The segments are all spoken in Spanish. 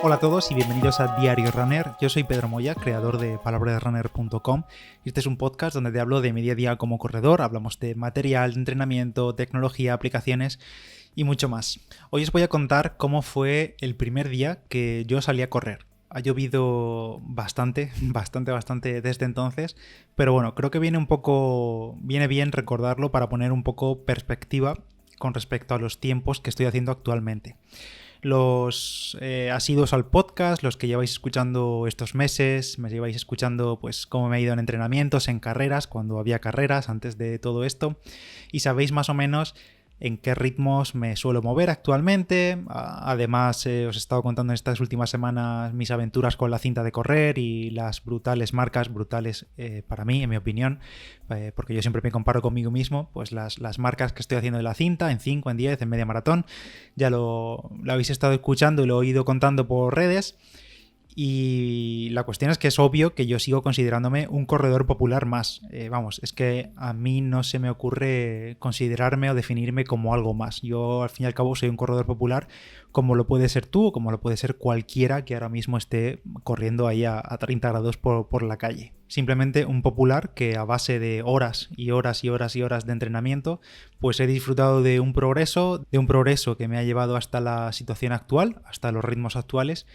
Hola a todos y bienvenidos a Diario Runner. Yo soy Pedro Moya, creador de palabrasrunner.com, y este es un podcast donde te hablo de mi día a día como corredor. Hablamos de material, de entrenamiento, tecnología, aplicaciones y mucho más. Hoy os voy a contar cómo fue el primer día que yo salí a correr. Ha llovido bastante desde entonces, pero bueno, creo que viene bien recordarlo para poner un poco perspectiva con respecto a los tiempos que estoy haciendo actualmente. Los asiduos al podcast, los que lleváis escuchando estos meses, me lleváis escuchando pues cómo me he ido en entrenamientos, en carreras, cuando había carreras antes de todo esto, y sabéis más o menos en qué ritmos me suelo mover actualmente. Además, os he estado contando en estas últimas semanas mis aventuras con la cinta de correr y las brutales marcas, brutales para mí, en mi opinión, porque yo siempre me comparo conmigo mismo, pues las marcas que estoy haciendo de la cinta, en 5, en 10, en media maratón, ya lo habéis estado escuchando y lo he ido contando por redes. Y la cuestión es que es obvio que yo sigo considerándome un corredor popular más. Es que a mí no se me ocurre considerarme o definirme como algo más. Yo al fin y al cabo soy un corredor popular como lo puede ser tú o como lo puede ser cualquiera que ahora mismo esté corriendo ahí a 30 grados por la calle. Simplemente un popular que a base de horas y horas y horas y horas de entrenamiento, pues he disfrutado de un progreso que me ha llevado hasta la situación actual, hasta los ritmos actuales.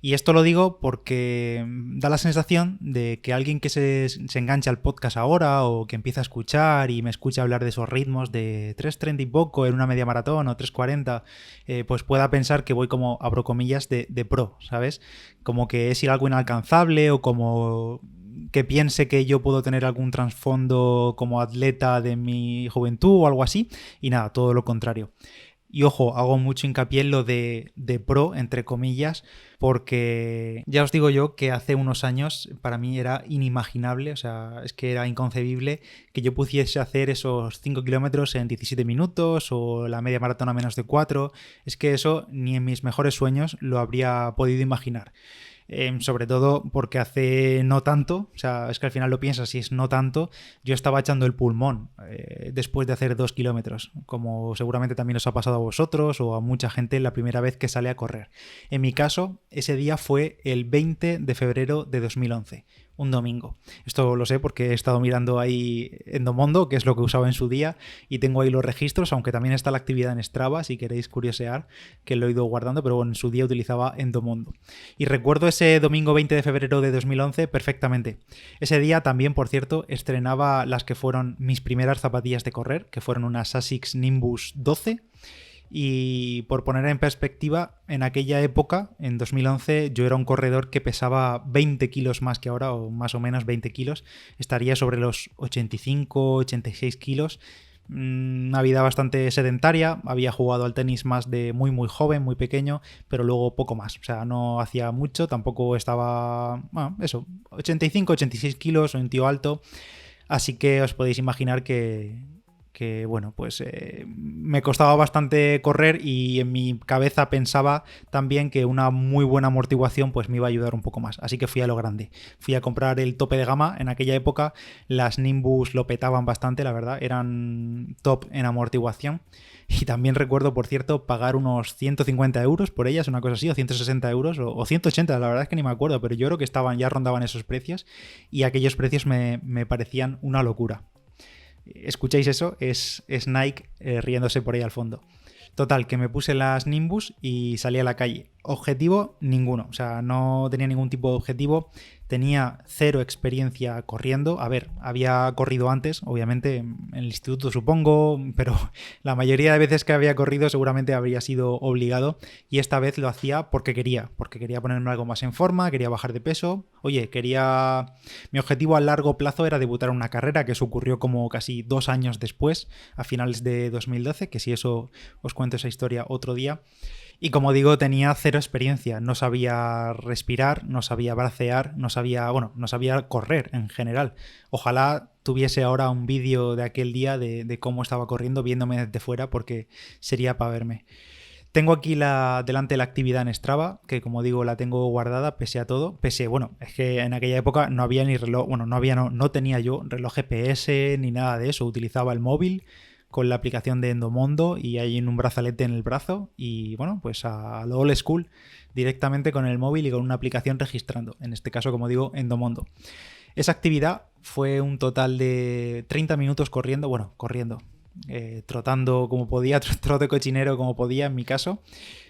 Y esto lo digo porque da la sensación de que alguien que se engancha al podcast ahora o que empieza a escuchar y me escucha hablar de esos ritmos de 3:30 y poco en una media maratón o 3:40, pues pueda pensar que voy como, abro comillas, de pro, ¿sabes? Como que es ir algo inalcanzable o como que piense que yo puedo tener algún trasfondo como atleta de mi juventud o algo así. Y nada, todo lo contrario. Y ojo, hago mucho hincapié en lo de pro, entre comillas, porque ya os digo yo que hace unos años para mí era inimaginable, o sea, es que era inconcebible que yo pudiese hacer esos 5 kilómetros en 17 minutos o la media maratón a menos de 4. Es que eso ni en mis mejores sueños lo habría podido imaginar. Sobre todo porque hace no tanto, o sea, es que al final lo piensas, si es no tanto, yo estaba echando el pulmón después de hacer 2 kilómetros, como seguramente también os ha pasado a vosotros o a mucha gente la primera vez que sale a correr. En mi caso, ese día fue el 20 de febrero de 2011, un domingo. Esto lo sé porque he estado mirando ahí Endomondo, que es lo que usaba en su día, y tengo ahí los registros, aunque también está la actividad en Strava, si queréis curiosear, que lo he ido guardando, pero bueno, en su día utilizaba Endomondo. Y recuerdo ese domingo 20 de febrero de 2011 perfectamente. Ese día también, por cierto, estrenaba las que fueron mis primeras zapatillas de correr, que fueron unas Asics Nimbus 12. Y por poner en perspectiva, en aquella época, en 2011, yo era un corredor que pesaba 20 kilos más que ahora, o más o menos 20 kilos. Estaría sobre los 85, 86 kilos. Una vida bastante sedentaria, había jugado al tenis más de muy joven, muy pequeño, pero luego poco más, o sea, no hacía mucho, tampoco estaba, bueno, eso, 85, 86 kilos, soy un tío alto, así que os podéis imaginar que bueno, pues me costaba bastante correr y en mi cabeza pensaba también que una muy buena amortiguación pues me iba a ayudar un poco más, así que fui a lo grande, fui a comprar el tope de gama. En aquella época las Nimbus lo petaban bastante, la verdad, eran top en amortiguación. Y también recuerdo, por cierto, pagar unos 150 euros por ellas, una cosa así, o 160 euros, o 180, la verdad es que ni me acuerdo, pero yo creo que ya rondaban esos precios y aquellos precios me parecían una locura. ¿Escucháis eso? Es Nike riéndose por ahí al fondo. Total, que me puse las Nimbus y salí a la calle. Objetivo, ninguno. O sea, no tenía ningún tipo de objetivo. Tenía cero experiencia corriendo. A ver, había corrido antes, obviamente, en el instituto supongo, pero la mayoría de veces que había corrido seguramente habría sido obligado. Y esta vez lo hacía porque quería ponerme algo más en forma, quería bajar de peso. Oye, mi objetivo a largo plazo era debutar en una carrera, que eso ocurrió como casi 2 años después, a finales de 2012, que si eso os cuento esa historia otro día. Y como digo, tenía cero experiencia, no sabía respirar, no sabía bracear, no sabía correr en general. Ojalá tuviese ahora un vídeo de aquel día de cómo estaba corriendo viéndome desde fuera, porque sería para verme. Tengo aquí delante la actividad en Strava, que como digo la tengo guardada pese a todo. Es que en aquella época no había ni reloj, no tenía yo reloj GPS ni nada de eso, utilizaba el móvil. con la aplicación de Endomondo y hay en un brazalete en el brazo y bueno, pues a lo old school, directamente con el móvil y con una aplicación registrando, en este caso, como digo, Endomondo. Esa actividad fue un total de 30 minutos corriendo, trotando como podía, trote cochinero como podía en mi caso.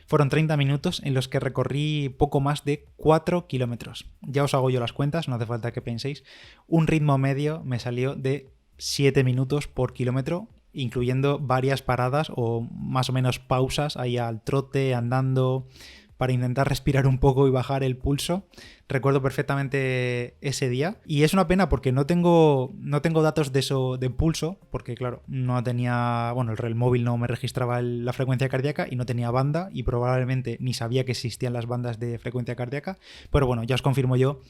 Fueron 30 minutos en los que recorrí poco más de 4 kilómetros. Ya os hago yo las cuentas, no hace falta que penséis. Un ritmo medio me salió de 7 minutos por kilómetro, incluyendo varias paradas o más o menos pausas ahí al trote, andando, para intentar respirar un poco y bajar el pulso. Recuerdo perfectamente ese día y es una pena porque no tengo datos de eso de pulso, porque claro, no tenía, el móvil no me registraba la frecuencia cardíaca y no tenía banda y probablemente ni sabía que existían las bandas de frecuencia cardíaca, pero bueno, ya os confirmo yo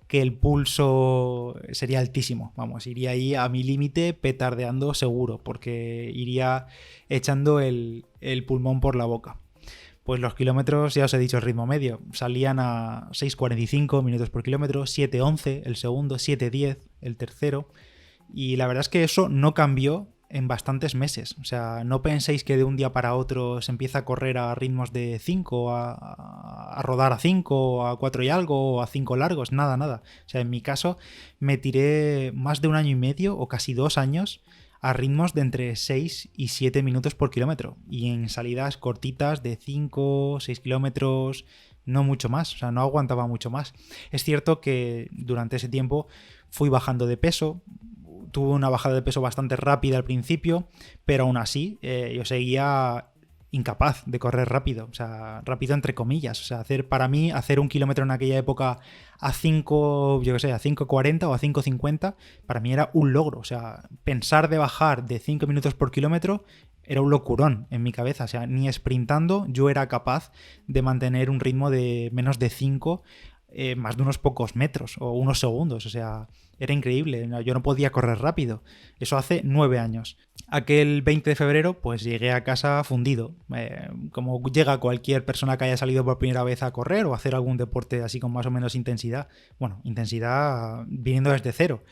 que el pulso sería altísimo, iría ahí a mi límite petardeando seguro, porque iría echando el pulmón por la boca. Pues los kilómetros, ya os he dicho el ritmo medio, salían a 6,45 minutos por kilómetro, 7,11 el segundo, 7,10 el tercero, y la verdad es que eso no cambió en bastantes meses. O sea, no penséis que de un día para otro se empieza a correr a ritmos de 5, a rodar a 5, a 4 y algo, o a 5 largos, nada. O sea, en mi caso me tiré más de un año y medio o casi 2 años a ritmos de entre 6 y 7 minutos por kilómetro y en salidas cortitas de 5, 6 kilómetros, no mucho más, o sea, no aguantaba mucho más. Es cierto que durante ese tiempo fui bajando de peso, tuve una bajada de peso bastante rápida al principio, pero aún así yo seguía incapaz de correr rápido, o sea, rápido entre comillas, o sea, hacer un kilómetro en aquella época a 5:40 o a 5:50, para mí era un logro, o sea, pensar de bajar de 5 minutos por kilómetro era un locurón en mi cabeza, o sea, ni sprintando yo era capaz de mantener un ritmo de menos de 5, más de unos pocos metros o unos segundos, o sea, era increíble, yo no podía correr rápido, eso hace 9 años. Aquel 20 de febrero pues llegué a casa fundido, como llega cualquier persona que haya salido por primera vez a correr o a hacer algún deporte así con más o menos intensidad, intensidad viniendo desde cero.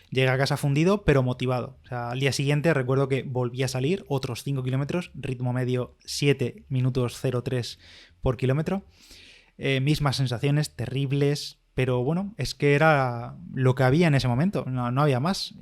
Llegué a casa fundido pero motivado, o sea, al día siguiente recuerdo que volví a salir otros 5 kilómetros, ritmo medio 7 minutos 03 por kilómetro. Mismas sensaciones terribles, pero bueno, es que era lo que había en ese momento, no había más.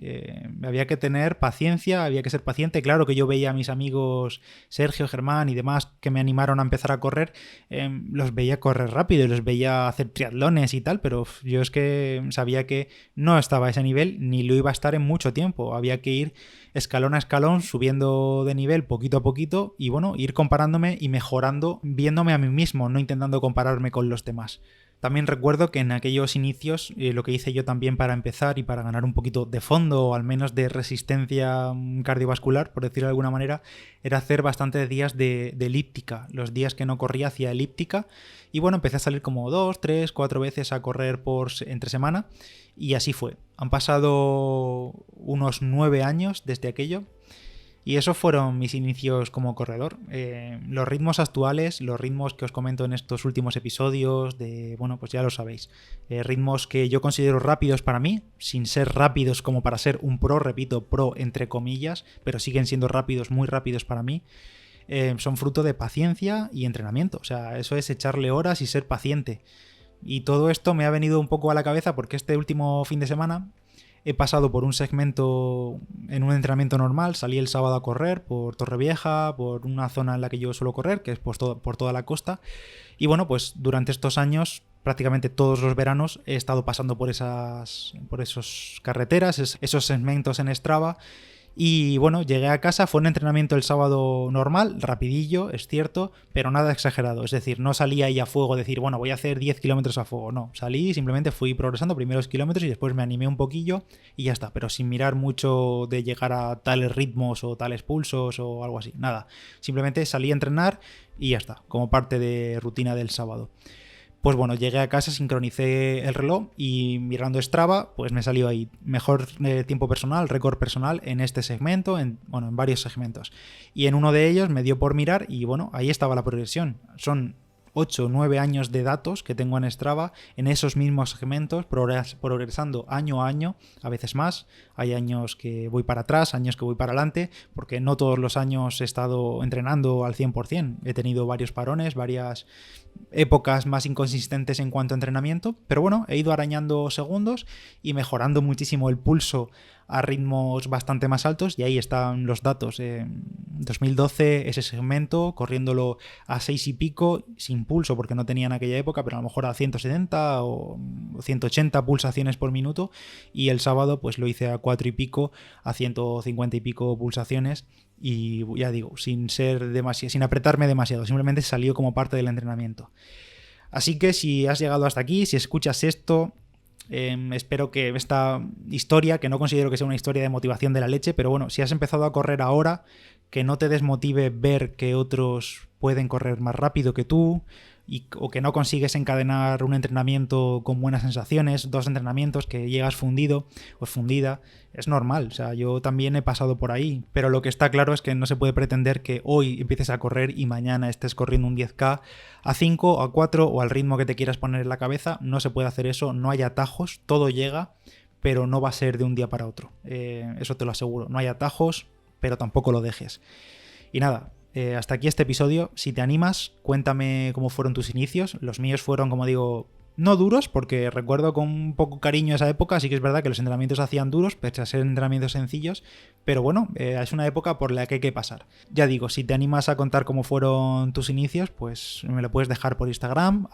Había que tener paciencia, había que ser paciente. Claro que yo veía a mis amigos Sergio, Germán y demás que me animaron a empezar a correr, los veía correr rápido y los veía hacer triatlones y tal, pero yo es que sabía que no estaba a ese nivel ni lo iba a estar en mucho tiempo. Había que ir escalón a escalón, subiendo de nivel poquito a poquito y ir comparándome y mejorando, viéndome a mí mismo, no intentando compararme con los demás. También recuerdo que en aquellos inicios lo que hice yo también para empezar y para ganar un poquito de fondo o al menos de resistencia cardiovascular, por decirlo de alguna manera, era hacer bastantes días de elíptica. Los días que no corría hacía elíptica y empecé a salir como 2, 3, 4 veces a correr entre semana y así fue. Han pasado unos 9 años desde aquello. Y esos fueron mis inicios como corredor. Los ritmos actuales, los ritmos que os comento en estos últimos episodios, pues ya lo sabéis. Ritmos que yo considero rápidos para mí, sin ser rápidos como para ser un pro, repito, pro entre comillas, pero siguen siendo rápidos, muy rápidos para mí. Son fruto de paciencia y entrenamiento. O sea, eso es echarle horas y ser paciente. Y todo esto me ha venido un poco a la cabeza porque este último fin de semana he pasado por un segmento en un entrenamiento normal, salí el sábado a correr por Torrevieja, por una zona en la que yo suelo correr, que es por toda la costa. Y pues durante estos años, prácticamente todos los veranos, he estado pasando por esas carreteras, esos segmentos en Strava. Y llegué a casa, fue un entrenamiento el sábado normal, rapidillo, es cierto, pero nada exagerado. Es decir, no salí ahí a fuego, decir, voy a hacer 10 kilómetros a fuego. No, salí, simplemente fui progresando primeros kilómetros y después me animé un poquillo y ya está. Pero sin mirar mucho de llegar a tales ritmos o tales pulsos o algo así. Nada, simplemente salí a entrenar y ya está, como parte de rutina del sábado. Pues llegué a casa, sincronicé el reloj y mirando Strava, pues me salió ahí mejor tiempo personal, récord personal en este segmento, en varios segmentos. Y en uno de ellos me dio por mirar y ahí estaba la progresión. Son 8 o 9 años de datos que tengo en Strava en esos mismos segmentos, progresando año a año, a veces más. Hay años que voy para atrás, años que voy para adelante, porque no todos los años he estado entrenando al 100%. He tenido varios parones, varias épocas más inconsistentes en cuanto a entrenamiento, pero bueno, he ido arañando segundos y mejorando muchísimo el pulso a ritmos bastante más altos, y ahí están los datos. En 2012 ese segmento corriéndolo a 6 y pico sin pulso, porque no tenía en aquella época, pero a lo mejor a 170 o 180 pulsaciones por minuto, y el sábado pues lo hice a 4 y pico, a 150 y pico pulsaciones, y ya digo, sin apretarme demasiado, simplemente salió como parte del entrenamiento. Así que si has llegado hasta aquí, si escuchas esto, espero que esta historia, que no considero que sea una historia de motivación de la leche, pero bueno, si has empezado a correr ahora, que no te desmotive ver que otros pueden correr más rápido que tú, o que no consigues encadenar un entrenamiento con buenas sensaciones, 2 entrenamientos, que llegas fundido o fundida. Es normal, o sea, yo también he pasado por ahí, pero lo que está claro es que no se puede pretender que hoy empieces a correr y mañana estés corriendo un 10K a 5, a 4 o al ritmo que te quieras poner en la cabeza. No se puede hacer eso, no hay atajos, todo llega, pero no va a ser de un día para otro. Eso te lo aseguro, no hay atajos, pero tampoco lo dejes. Y nada, hasta aquí este episodio. Si te animas, cuéntame cómo fueron tus inicios. Los míos fueron, como digo, no duros, porque recuerdo con un poco cariño esa época. Así que es verdad que los entrenamientos se hacían duros, pese a ser entrenamientos sencillos, pero bueno, es una época por la que hay que pasar. Ya digo, si te animas a contar cómo fueron tus inicios, pues me lo puedes dejar por Instagram,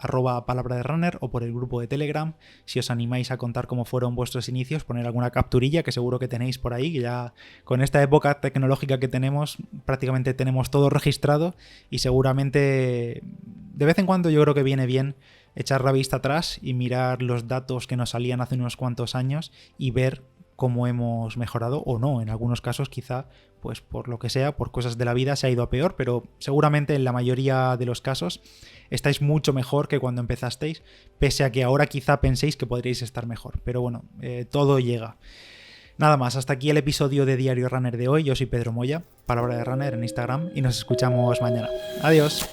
@palabraderunner, o por el grupo de Telegram. Si os animáis a contar cómo fueron vuestros inicios, poner alguna capturilla, que seguro que tenéis por ahí, que ya con esta época tecnológica que tenemos, prácticamente tenemos todo registrado, y seguramente de vez en cuando yo creo que viene bien echar la vista atrás y mirar los datos que nos salían hace unos cuantos años y ver cómo hemos mejorado o no. En algunos casos quizá, pues por lo que sea, por cosas de la vida se ha ido a peor, pero seguramente en la mayoría de los casos estáis mucho mejor que cuando empezasteis, pese a que ahora quizá penséis que podríais estar mejor. Pero bueno, todo llega. Nada más, hasta aquí el episodio de Diario Runner de hoy. Yo soy Pedro Moya, Palabra de Runner en Instagram, y nos escuchamos mañana. Adiós.